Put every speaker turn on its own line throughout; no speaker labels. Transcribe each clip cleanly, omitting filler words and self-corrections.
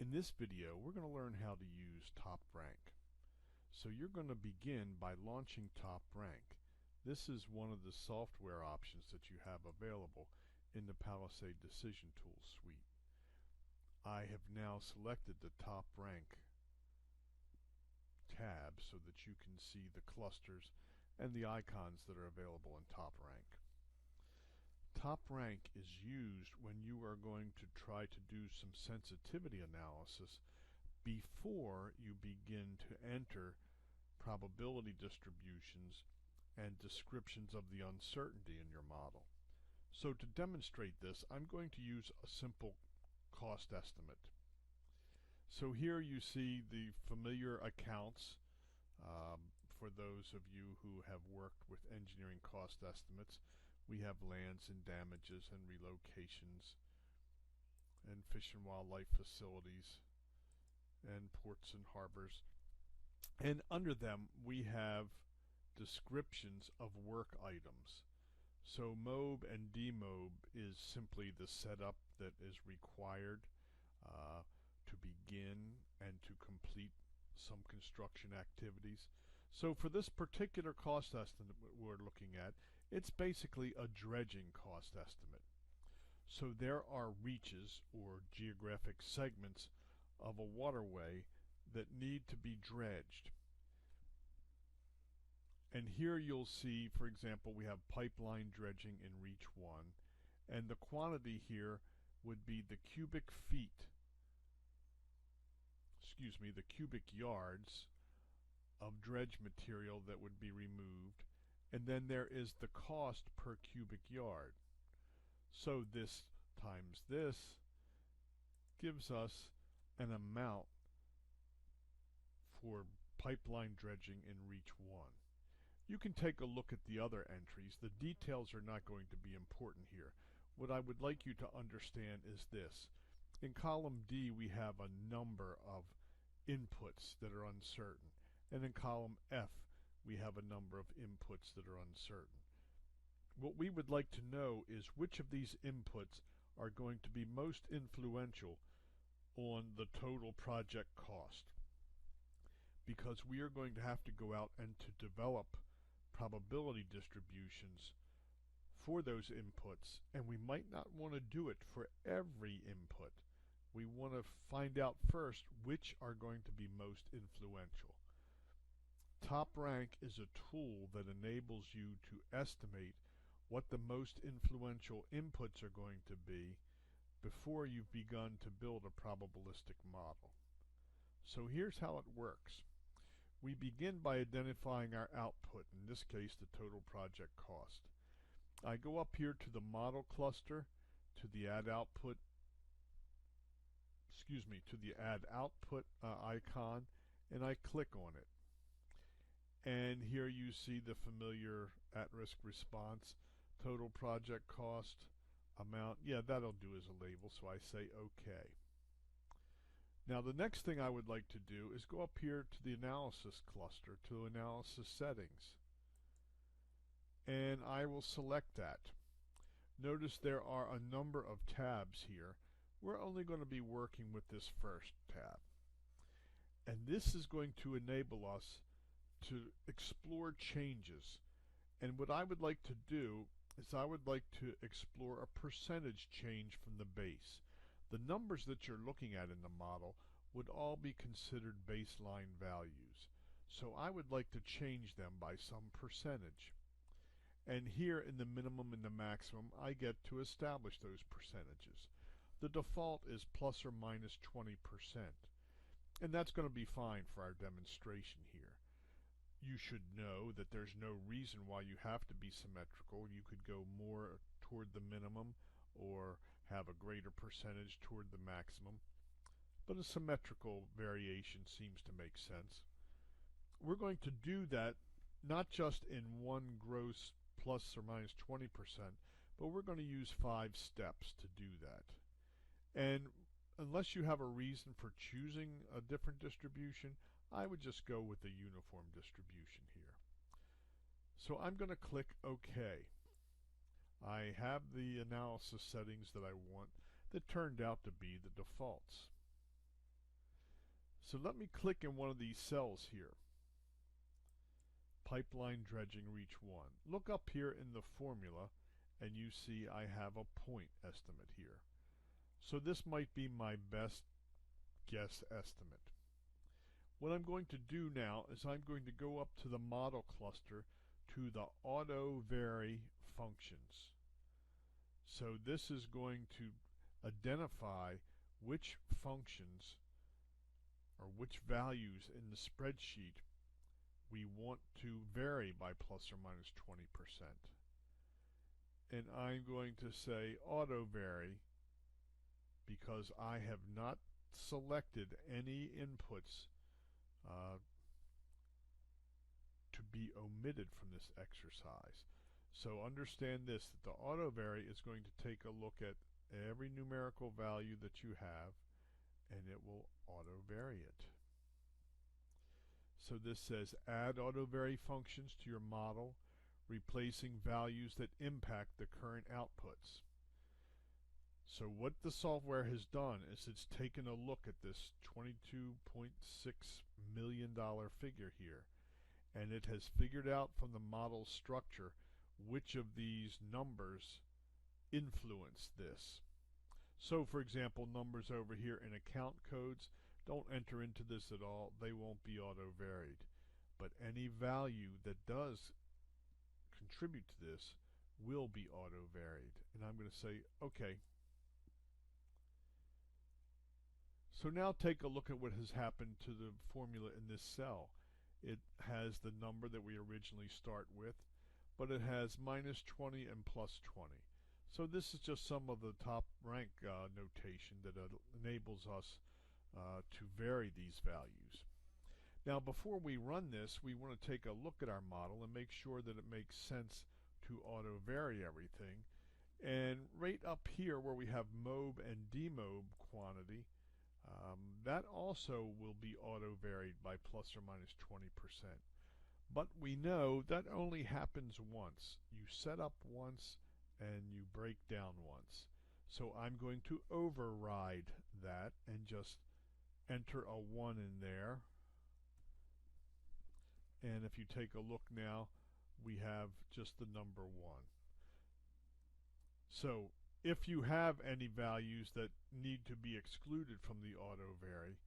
In this video, we're going to learn how to use TopRank. So you're going to begin by launching TopRank. This is one of the software options that you have available in the Palisade Decision Tools suite. I have now selected the TopRank tab so that you can see the clusters and the icons that are available in TopRank. TopRank is used when you are going to try to do some sensitivity analysis before you begin to enter probability distributions and descriptions of the uncertainty in your model. So to demonstrate this, I'm going to use a simple cost estimate. So here you see the familiar accounts for those of you who have worked with engineering cost estimates. We have lands and damages and relocations and fish and wildlife facilities and ports and harbors. And under them we have descriptions of work items. So MOB and DMOB is simply the setup that is required to begin and to complete some construction activities. So for this particular cost estimate we're looking at, it's basically a dredging cost estimate. So there are reaches or geographic segments of a waterway that need to be dredged. And here you'll see, for example, we have pipeline dredging in reach 1, and the quantity here would be the cubic yards of dredge material that would be removed, and then there is the cost per cubic yard. So this times this gives us an amount for pipeline dredging in reach 1. You can take a look at the other entries. The details are not going to be important here. What I would like you to understand is this. In column D we have a number of inputs that are uncertain, and in column F we have a number of inputs that are uncertain. What we would like to know is which of these inputs are going to be most influential on the total project cost, because we are going to have to go out and to develop probability distributions for those inputs, and we might not want to do it for every input. We want to find out first which are going to be most influential. TopRank is a tool that enables you to estimate what the most influential inputs are going to be before you've begun to build a probabilistic model. So here's how it works. We begin by identifying our output, in this case the total project cost. I go up here to the model cluster, to the add output icon, and I click on it. And here you see the familiar at-risk response, total project cost, amount. Yeah, that'll do as a label, so I say OK. Now the next thing I would like to do is go up here to the analysis cluster, to analysis settings, and I will select that. Notice there are a number of tabs here. We're only going to be working with this first tab, and this is going to enable us to explore changes. And what I would like to do is I would like to explore a percentage change from the base. The numbers that you're looking at in the model would all be considered baseline values. So I would like to change them by some percentage. And here in the minimum and the maximum, I get to establish those percentages. The default is plus or minus 20%. And that's going to be fine for our demonstration here. You should know that there's no reason why you have to be symmetrical. You could go more toward the minimum or have a greater percentage toward the maximum, but a symmetrical variation seems to make sense. We're going to do that not just in one gross plus or minus 20%, but we're going to use 5 steps to do that. And unless you have a reason for choosing a different distribution, I would just go with the uniform distribution here. So I'm going to click OK. I have the analysis settings that I want that turned out to be the defaults. So let me click in one of these cells here. Pipeline dredging reach 1. Look up here in the formula and you see I have a point estimate here. So this might be my best guess estimate. What I'm going to do now is I'm going to go up to the model cluster to the auto vary functions. So this is going to identify which functions or which values in the spreadsheet we want to vary by plus or minus 20%. And I'm going to say auto vary because I have not selected any inputs to be omitted from this exercise. So understand this, that the auto vary is going to take a look at every numerical value that you have and it will auto vary it. So this says add auto vary functions to your model, replacing values that impact the current outputs. So what the software has done is it's taken a look at this $22.6 million figure here, and it has figured out from the model structure which of these numbers influence this. So for example, numbers over here in account codes, don't enter into this at all. They won't be auto varied. But any value that does contribute to this will be auto varied. And I'm going to say OK. So now take a look at what has happened to the formula in this cell. It has the number that we originally start with, but it has minus 20 and plus 20. So this is just some of the top rank notation that enables us to vary these values. Now before we run this, we want to take a look at our model and make sure that it makes sense to auto vary everything. And right up here where we have MOB and DMOB quantity, that also will be auto varied by plus or minus 20%. But we know that only happens once. You set up once and you break down once. So I'm going to override that and just enter a 1 in there. And if you take a look now, we have just the number 1. So if you have any values that need to be excluded from the auto vary,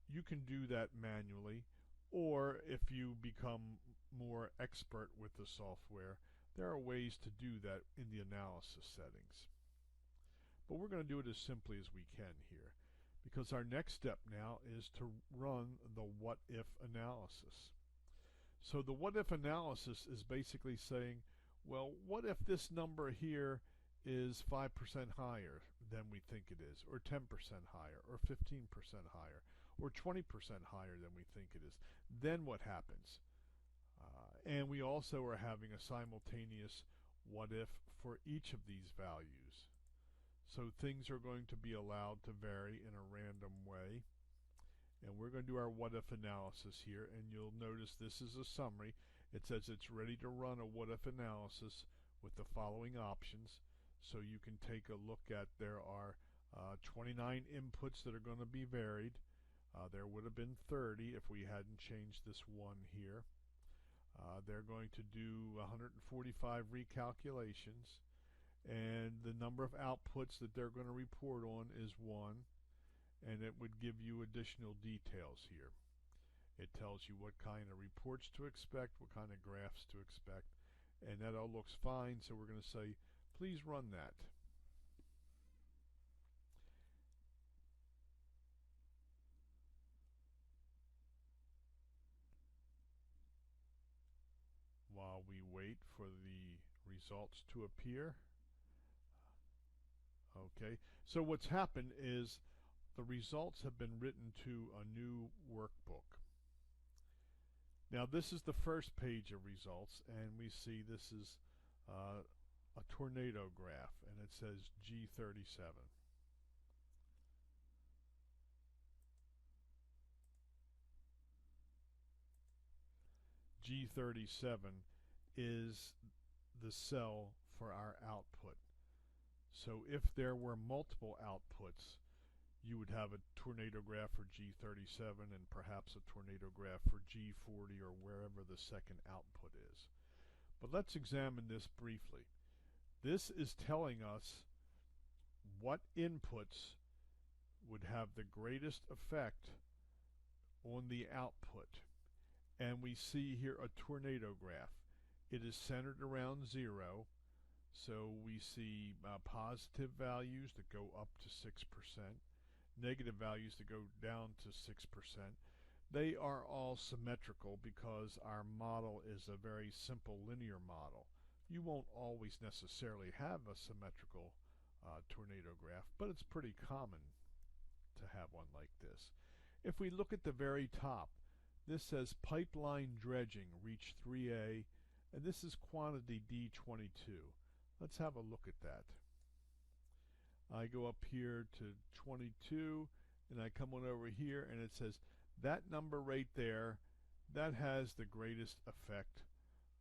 you can do that manually, or if you become more expert with the software, there are ways to do that in the analysis settings. But we're going to do it as simply as we can here, because our next step now is to run the what if analysis. So the what if analysis is basically saying, well, what if this number here is 5% higher than we think it is, or 10% higher, or 15% higher, or 20% higher than we think it is? Then what happens? And we also are having a simultaneous what if for each of these values. So things are going to be allowed to vary in a random way. And we're going to do our what if analysis here, and you'll notice this is a summary. It says it's ready to run a what if analysis with the following options. So you can take a look at, there are 29 inputs that are going to be varied. There would have been 30 if we hadn't changed this 1 here. They're going to do 145 recalculations, and the number of outputs that they're going to report on is 1, and it would give you additional details here. It tells you what kind of reports to expect, what kind of graphs to expect, and that all looks fine, so we're going to say please run that. While we wait for the results to appear. Okay, so what's happened is the results have been written to a new workbook. Now this is the first page of results, and we see this is a tornado graph, and it says G37. G37 is the cell for our output. So if there were multiple outputs, you would have a tornado graph for G37 and perhaps a tornado graph for G40 or wherever the second output is. But let's examine this briefly. This is telling us what inputs would have the greatest effect on the output. And we see here a tornado graph. It is centered around 0, so we see positive values that go up to 6%, negative values that go down to 6%. They are all symmetrical because our model is a very simple linear model. You won't always necessarily have a symmetrical tornado graph, but it's pretty common to have one like this. If we look at the very top, this says pipeline dredging reached 3A, and this is quantity D22. Let's have a look at that. I go up here to 22, and I come on over here, and it says that number right there, that has the greatest effect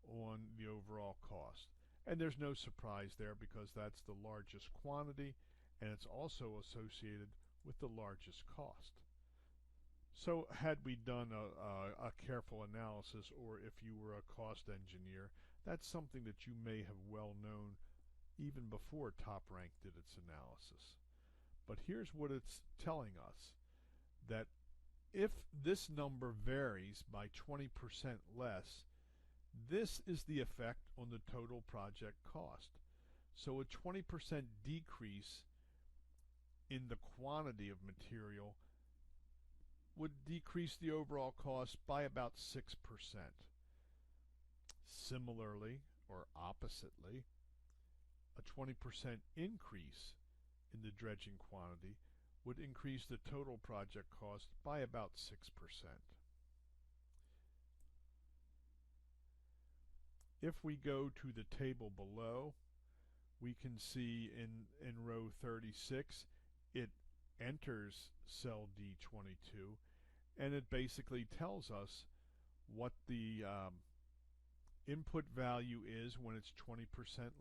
on the overall cost. And there's no surprise there because that's the largest quantity, and it's also associated with the largest cost. So had we done a careful analysis, or if you were a cost engineer, that's something that you may have well known even before TopRank did its analysis. But here's what it's telling us, that if this number varies by 20% less, this is the effect on the total project cost. So a 20% decrease in the quantity of material would decrease the overall cost by about 6%. Similarly, or oppositely, a 20% increase in the dredging quantity would increase the total project cost by about 6%. If we go to the table below, we can see in row 36, it enters cell D22, and it basically tells us what the input value is when it's 20%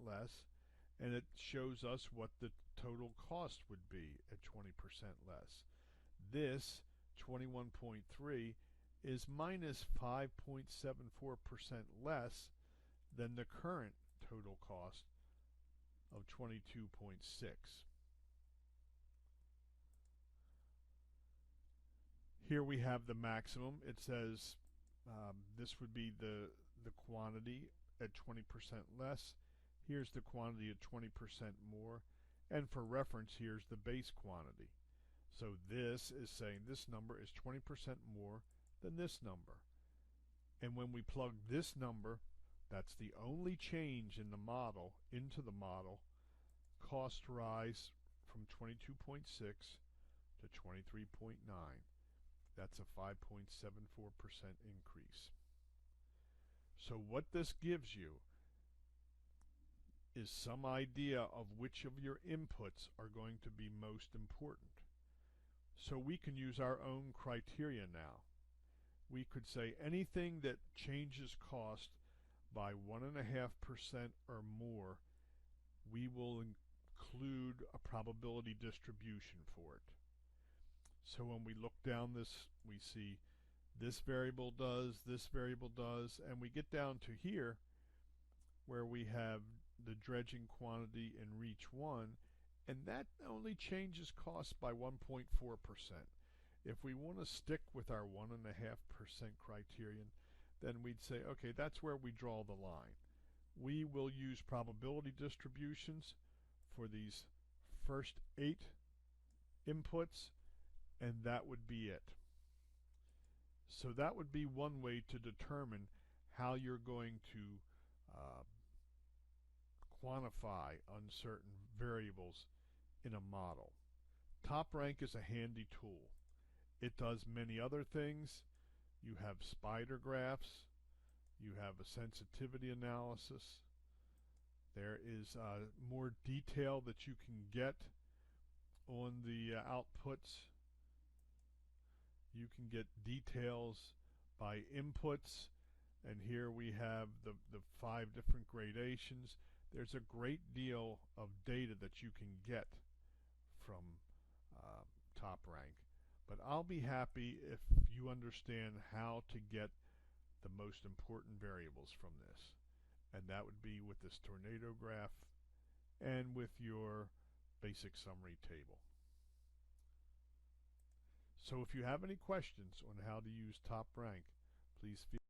less, and it shows us what the total cost would be at 20% less. This 21.3 is minus 5.74% less than the current total cost of 22.6. Here we have the maximum. It says this would be the quantity at 20% less. Here's the quantity at 20% more. And for reference, here's the base quantity. So this is saying this number is 20% more than this number. And when we plug this number, that's the only change in the model into the model, cost rise from 22.6 to 23.9. That's a 5.74% increase. So what this gives you is some idea of which of your inputs are going to be most important. So we can use our own criteria now. We could say anything that changes cost by 1.5% or more, we will include a probability distribution for it. So when we look down this, we see this variable does, and we get down to here where we have the dredging quantity in reach 1, and that only changes cost by 1.4%. If we want to stick with our 1.5% criterion, then we'd say, okay, that's where we draw the line. We will use probability distributions for these first 8 inputs, and that would be it. So that would be one way to determine how you're going to quantify uncertain variables in a model. TopRank is a handy tool. It does many other things. You have spider graphs. You have a sensitivity analysis. There is more detail that you can get on the outputs. You can get details by inputs, and here we have the 5 different gradations. There's a great deal of data that you can get from top rank. But I'll be happy if you understand how to get the most important variables from this. And that would be with this tornado graph and with your basic summary table. So if you have any questions on how to use top rank, please feel